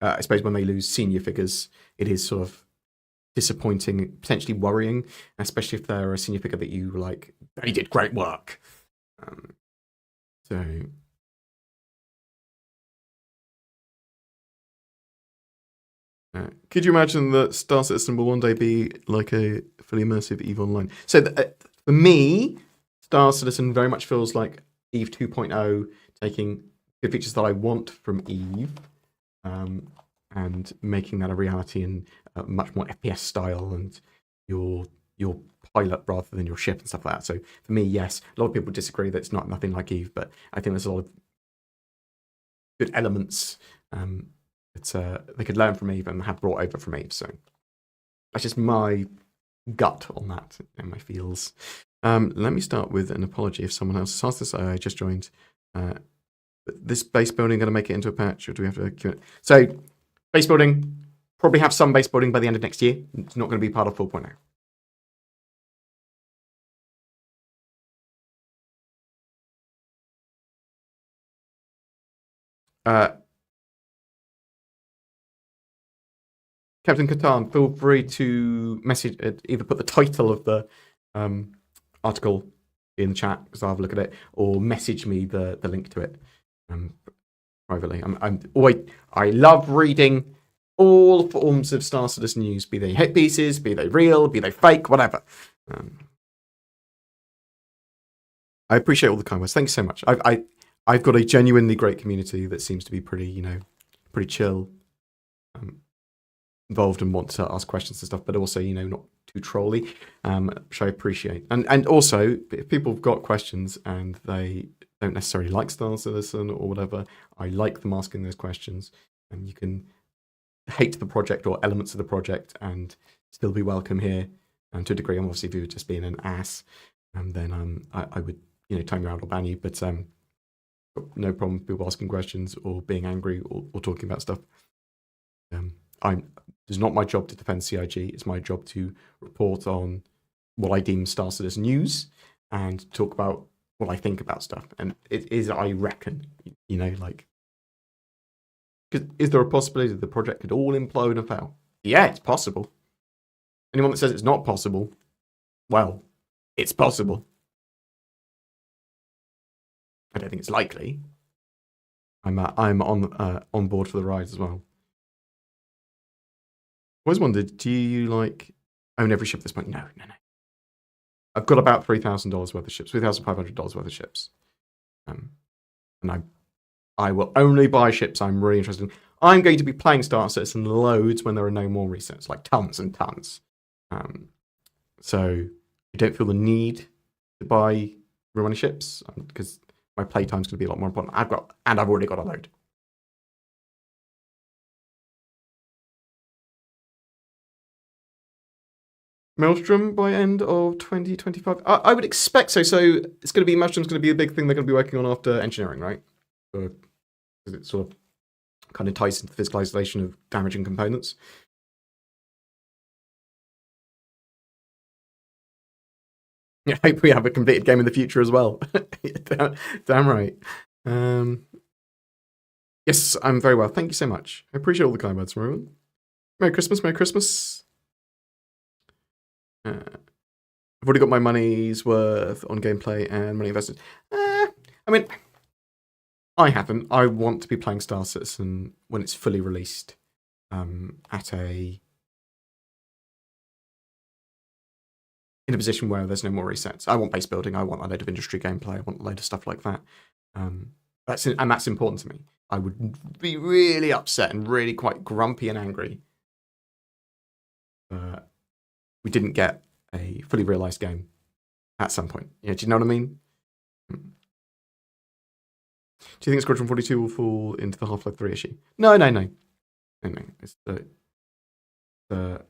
I suppose when they lose senior figures, it is sort of disappointing, potentially worrying, especially if they're a senior figure that you like. They did great work. Could you imagine that Star Citizen will one day be like a fully immersive EVE Online? So for me, Star Citizen very much feels like EVE 2.0, taking good features that I want from EVE and making that a reality in much more FPS style and your pilot rather than your ship and stuff like that. So for me, yes, a lot of people disagree that it's nothing like EVE, but I think there's a lot of good elements that they could learn from EVE and have brought over from EVE. So that's just my gut on that and my feels. Let me start with an apology if someone else asked this. I just joined. This base building going to make it into a patch, or do we have to queue it? So base building, probably have some base building by the end of next year. It's not going to be part of 4.0. Captain Catan, feel free to message, either put the title of the article in the chat because I'll have a look at it, or message me the link to it privately. I love reading all forms of Star Citizen news, be they hit pieces, be they real, be they fake, whatever. I appreciate all the kind words. Thanks so much. I've got a genuinely great community that seems to be pretty chill, involved and want to ask questions and stuff, but also, not too trolly, which I appreciate. And also, if people have got questions and they don't necessarily like Star Citizen or whatever, I like them asking those questions. And you can hate the project or elements of the project and still be welcome here. And to a degree, obviously, if you were just being an ass, then I would, time you out or ban you. But no problem with people asking questions or being angry or talking about stuff. It's not my job to defend CIG. It's my job to report on what I deem Star Citizen news and talk about what I think about stuff. And it is, I reckon, is there a possibility that the project could all implode and fail? Yeah, it's possible. Anyone that says it's not possible, well, it's possible. I don't think it's likely. I'm on board for the ride as well. I always wondered, do you own every ship at this point? No. I've got about $3,000 worth of ships, $3,500 worth of ships. And I will only buy ships I'm really interested in. I'm going to be playing Star Citizen loads when there are no more resets, like tons and tons. So I don't feel the need to buy real money ships because my playtime's going to be a lot more important. I've already got a load. Maelstrom by end of 2025. I would expect so. So it's going to be Maelstrom's going to be a big thing they're going to be working on after engineering, right? Because it sort of kind of ties into the physical isolation of damaging components. I hope we have a completed game in the future as well. Damn right. Yes, I'm very well. Thank you so much. I appreciate all the kind words from everyone. Merry Christmas, Merry Christmas. I've already got my money's worth on gameplay and money invested. I mean, I haven't. I want to be playing Star Citizen when it's fully released at in a position where there's no more resets. I want base building. I want a load of industry gameplay. I want a load of stuff like that. That's important to me. I would be really upset and really quite grumpy and angry. We didn't get a fully realized game at some point. Yeah, do you know what I mean? Do you think Squadron 42 will fall into the Half-Life 3 issue? No. It's the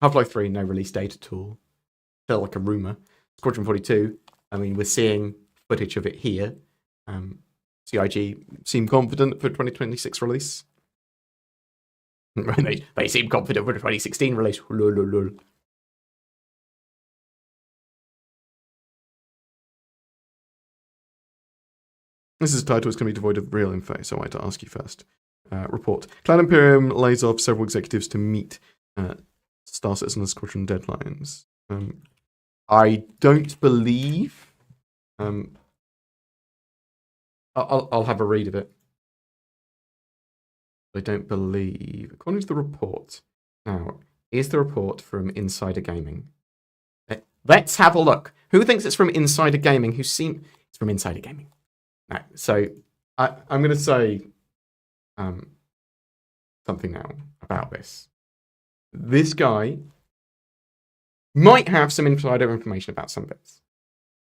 Half-Life 3, no release date at all. Felt like a rumor. Squadron 42, I mean, we're seeing footage of it here. CIG seem confident for 2026 release. They seem confident for the 2016 release. Lol. This is a title, it's going to be devoid of real info, so I had to ask you first. Report. Cloud Imperium lays off several executives to meet Star Citizen and Squadron deadlines. I don't believe... I'll have a read of it. I don't believe... According to the report... Now, is the report from Insider Gaming? Let's have a look. Who thinks it's from Insider Gaming? It's from Insider Gaming. No, so I'm going to say something now about this. This guy might have some insider information about some bits,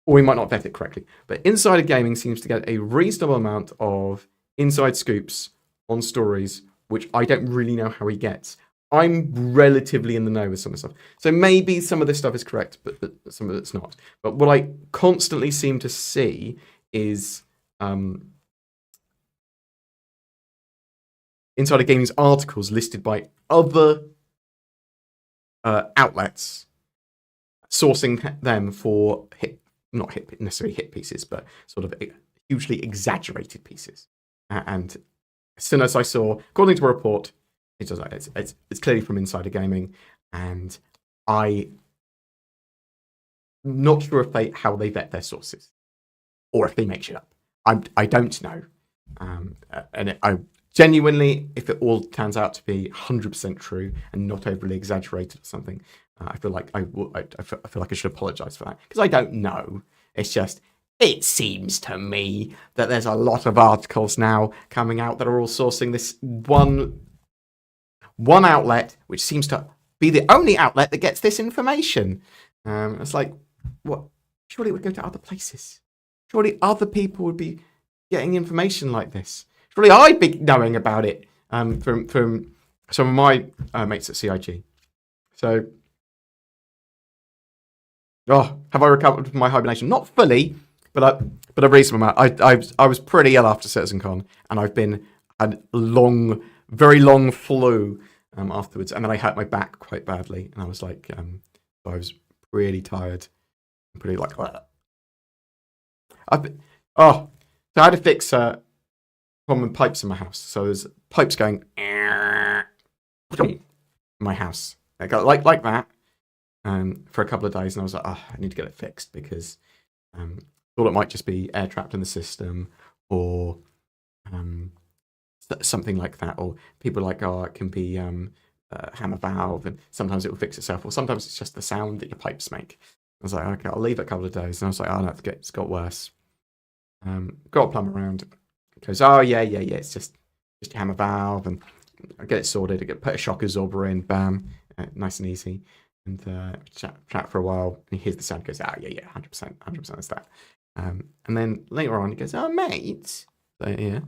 or he might not vet it correctly. But Insider Gaming seems to get a reasonable amount of inside scoops on stories, which I don't really know how he gets. I'm relatively in the know with some of the stuff. So maybe some of this stuff is correct, but some of it's not. But what I constantly seem to see is... Insider Gaming's articles listed by other outlets, sourcing them for not necessarily hit pieces, but sort of hugely exaggerated pieces. And as soon as I saw, according to a report, it's clearly from Insider Gaming, and I'm not sure if how they vet their sources, or if they make shit up. I don't know. I genuinely, if it all turns out to be 100% true and not overly exaggerated or something, I feel like I feel like I should apologize for that, because I don't know. It's just, it seems to me that there's a lot of articles now coming out that are all sourcing this one outlet, which seems to be the only outlet that gets this information. It's like, what? Surely it would go to other places. Surely other people would be getting information like this. Surely I'd be knowing about it from some of my mates at CIG. So, have I recovered from my hibernation? Not fully, but a reasonable amount. I was pretty ill after CitizenCon, and I've been a very long flu afterwards, and then I hurt my back quite badly, and I was like, I was really tired, pretty like. So I had to fix common pipes in my house. So there's pipes going in my house, like that, for a couple of days, and I was like, I need to get it fixed, because I thought it might just be air trapped in the system, or something like that, or people are like, it can be hammer valve, and sometimes it will fix itself, or sometimes it's just the sound that your pipes make. I was like, okay, I'll leave it a couple of days, and I was like, no, it's got worse. Got a plumber around. He goes, yeah, it's just a hammer valve, and I get it sorted. I put a shock absorber in, bam, nice and easy, and chat for a while. And he hears the sound, goes, yeah, 100%, it's that. And then later on, he goes, mate, so, yeah,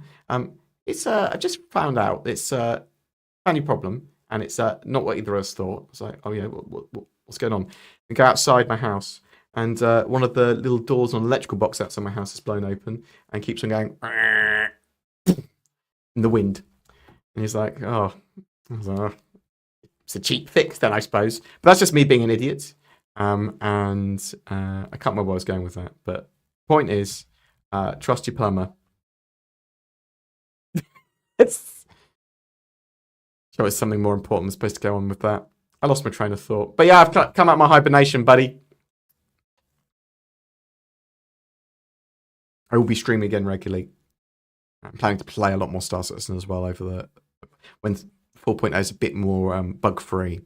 it's I just found out it's a funny problem, and it's not what either of us thought. I was like, yeah, what's going on? We go outside my house, and one of the little doors on the electrical box outside my house is blown open and keeps on going in the wind. And he's like, it's a cheap fix then, I suppose. But that's just me being an idiot. And I can't remember where I was going with that. But point is, trust your plumber. It's sure it's something more important that's supposed to go on with that. I lost my train of thought. But yeah, I've come out my hibernation, buddy. I will be streaming again regularly. I'm planning to play a lot more Star Citizen as well over the when 4.0 is a bit more bug free.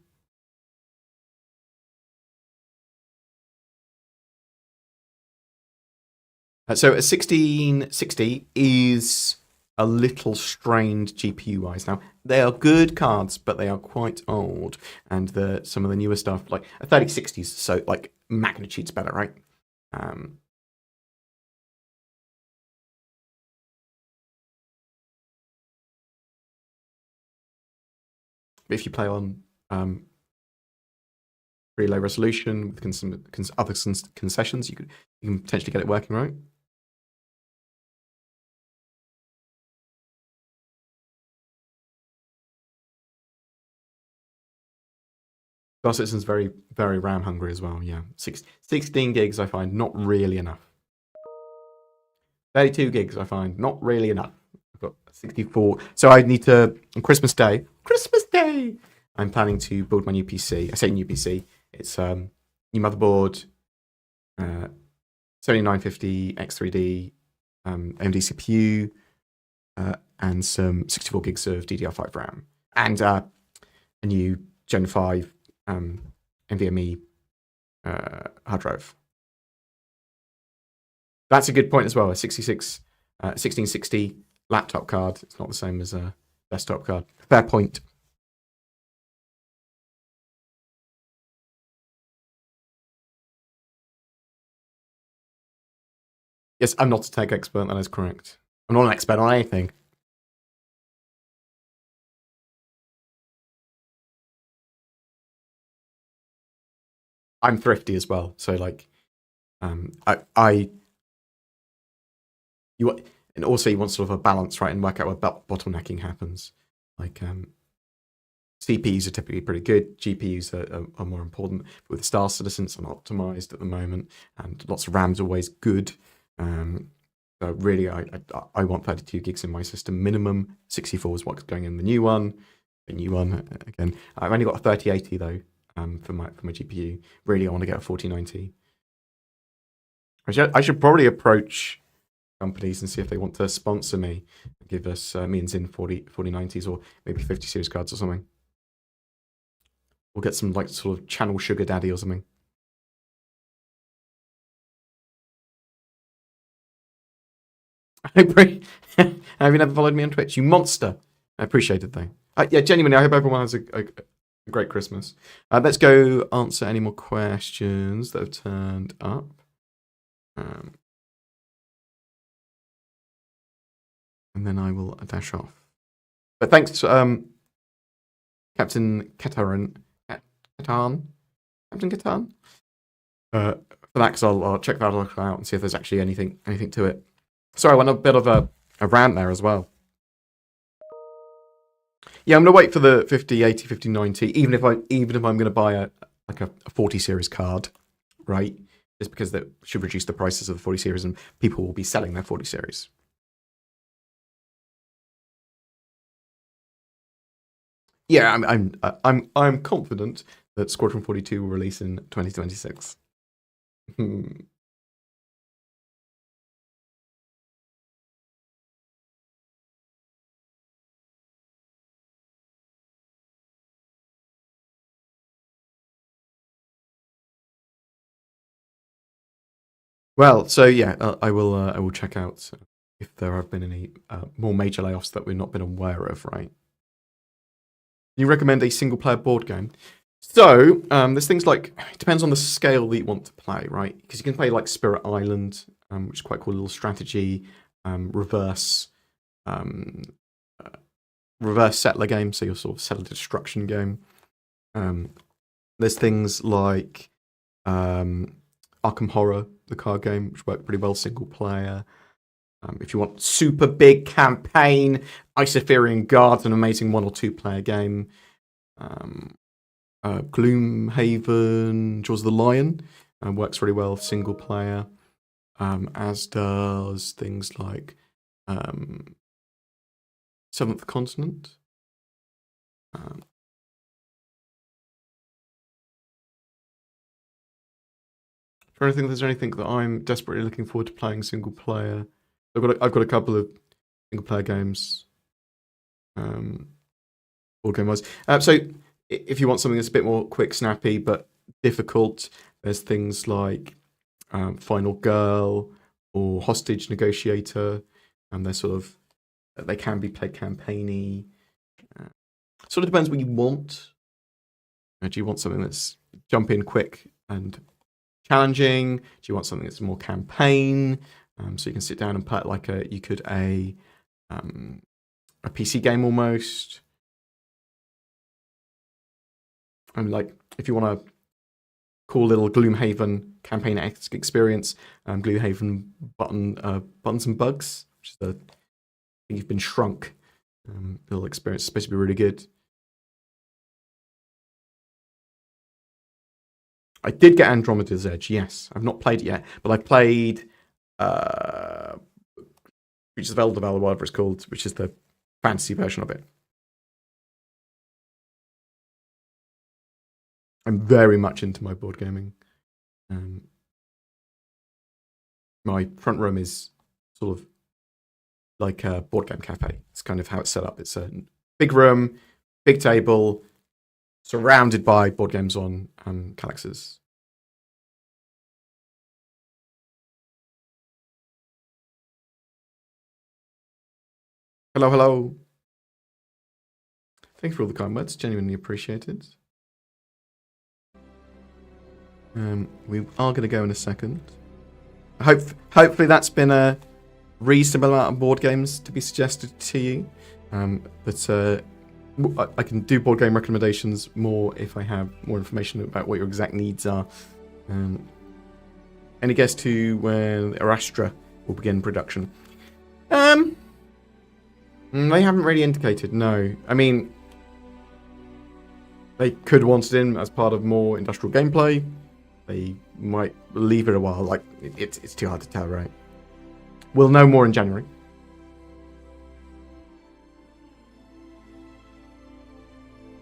So a 1660 is a little strained GPU wise. Now they are good cards, but they are quite old, and some of the newer stuff like a 3060 is so like magnitudes better, right? If you play on pretty low resolution with other concessions, you can potentially get it working, right? Star Citizen's very, very RAM hungry as well, yeah. 16 gigs I find not really enough. 32 gigs I find not really enough. I've got 64. So I need to, on Christmas Day, I'm planning to build my new PC. I say new PC. It's new motherboard, 7950 X3D, AMD CPU, and some 64 gigs of DDR5 RAM. And a new Gen 5 NVMe hard drive. That's a good point as well. A 1660 laptop card. It's not the same as a desktop card. Fair point. Yes, I'm not a tech expert. That is correct. I'm not an expert on anything. I'm thrifty as well. So like, and also you want sort of a balance, right, and work out where bottlenecking happens. Like CPUs are typically pretty good. GPUs are more important. But with Star Citizen, it's not optimized at the moment, and lots of RAM's always good. So really, I want 32 gigs in my system minimum. 64 is what's going in the new one. The new one again. I've only got a 3080 though for my GPU. Really, I want to get a 4090. I should probably approach companies and see if they want to sponsor me, give us me and Zin 4090s or maybe 50 series cards or something. We'll get some like sort of channel sugar daddy or something. Have you never followed me on Twitch? You monster. I appreciate it though. Yeah, genuinely, I hope everyone has a great Christmas. Let's go answer any more questions that have turned up. And then I will dash off. But thanks, Captain Kataran. Captain Katan? For that, because I'll check that out and see if there's actually anything to it. Sorry, I went a bit of a rant there as well. Yeah, I'm gonna wait for the 50, 80, 50, 90, even if I'm gonna buy a 40 series card, right? Just because that should reduce the prices of the 40 series and people will be selling their 40 series. Yeah, I'm confident that Squadron 42 will release in 2026. Well, so yeah, I will check out if there have been any more major layoffs that we've not been aware of, right? You recommend a single player board game? So there's things like, it depends on the scale that you want to play, right? Because you can play like Spirit Island, which is quite cool, a little strategy, reverse settler game, so your sort of settler destruction game. There's things like Arkham Horror, the card game, which worked pretty well single player. If you want super big campaign, Iceferian Guard's an amazing 1 or 2 player game. Gloomhaven, Jaws of the Lion, works really well single player, as does things like Seventh Continent. Trying to think if there's anything that I'm desperately looking forward to playing single player. I've got a couple of single player games. Board game wise. So if you want something that's a bit more quick, snappy, but difficult, there's things like Final Girl or Hostage Negotiator, and they can be played campaigny. Sort of depends what you want. Do you want something that's jump in quick and challenging? Do you want something that's more campaign? So you can sit down and play it like a PC game almost. And like if you want a cool little Gloomhaven campaign-esque experience, Gloomhaven Buttons and Bugs, which is you've been shrunk. Little experience, it's supposed to be really good. I did get Andromeda's Edge, yes. I've not played it yet, but I played Creatures of Eldervale, or whatever it's called, which is the fantasy version of it. I'm very much into my board gaming. My front room is sort of like a board game cafe. It's kind of how it's set up. It's a big room, big table, surrounded by board games on Calyxes. Hello, hello. Thanks for all the kind words. Genuinely appreciated. We are going to go in a second. Hopefully that's been a reasonable amount of board games to be suggested to you. But I can do board game recommendations more if I have more information about what your exact needs are. Any guess to when Arastra will begin production? They haven't really indicated, no. I mean, they could want it in as part of more industrial gameplay. They might leave it a while. Like, it's too hard to tell, right? We'll know more in January.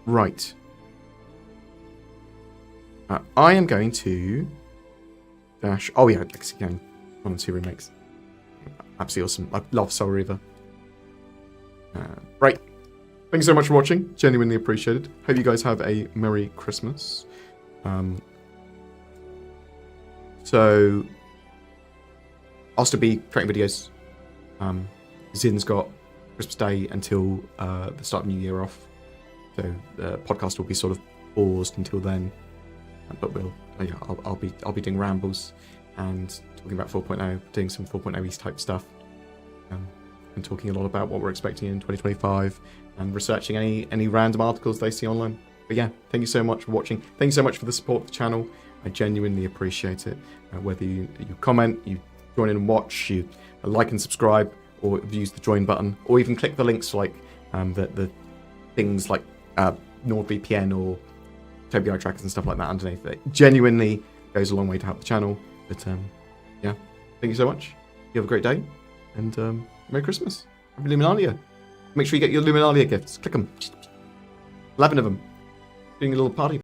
Right. I am going to dash. Oh yeah, Legacy Game 1 and 2 remakes. Absolutely awesome. I love Soul Reaver. Right. Thanks so much for watching. Genuinely appreciated. Hope you guys have a Merry Christmas. So I'll still be creating videos. Zin's got Christmas Day until the start of New Year off. So the podcast will be sort of paused until then. But I'll be doing rambles and talking about 4.0, doing some 4.0 East type stuff. And talking a lot about what we're expecting in 2025 and researching any random articles they see online. But yeah, thank you so much for watching. Thank you so much for the support of the channel. I genuinely appreciate it. Whether you comment, you join in and watch, you like and subscribe, or use the join button, or even click the links like the things like NordVPN or Toby Eye trackers and stuff like that underneath. It genuinely goes a long way to help the channel. But yeah, thank you so much. You have a great day, and Merry Christmas. Happy Luminalia. Make sure you get your Luminalia gifts. Click them. 11 of them. Doing a little party.